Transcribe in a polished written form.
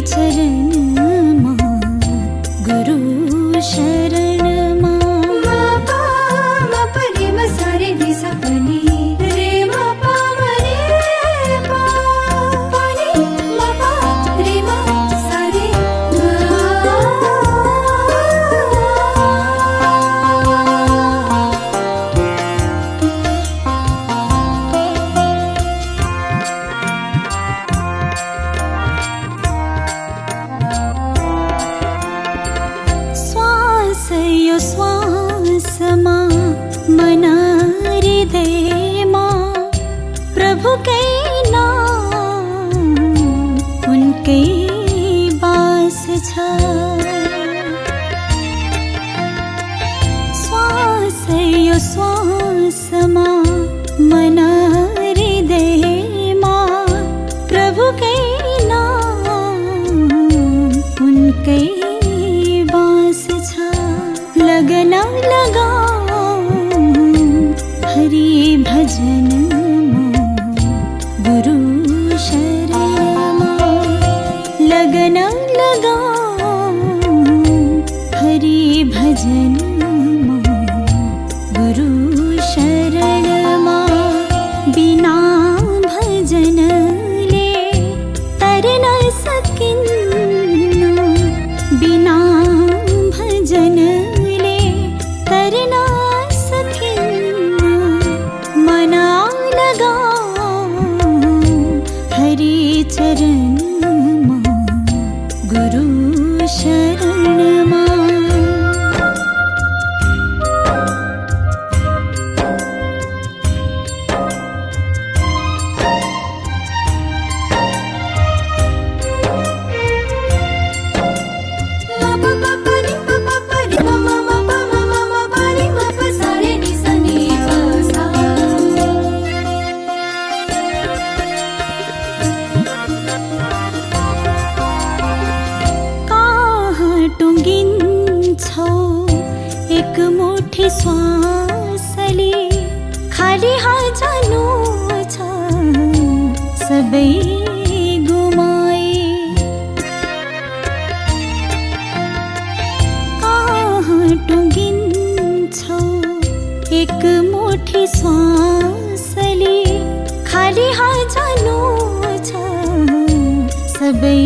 चरणमा गुरु शरणमा मा पा रे मा सा रे नि सा प नि रे मा पा रे पा पा नि मा पा रे मा सा रे यो श्वासमा मना हृदयमा प्रभुकै नाम उनकै बास छ। श्वास यो श्वासमा मना हृदयमा प्रभुकै नाम उनकै बास छ। लगन लगाऊं हरि भजनमा गुरु शरणमा लगन लगाऊं हरि भजनमा गुरु शरणमा बिना भजनले तर न सकिन्न बिना भजन तरना सकिन्न मना लगाऊं हरि चरणमा गुरु शरणमा एक मुठी श्वासले खाली हात जानु छ सबै गुमाए। कहाँ टुङ्गिन्छौ एक मुठी श्वासले खाली हात जानु छ सबै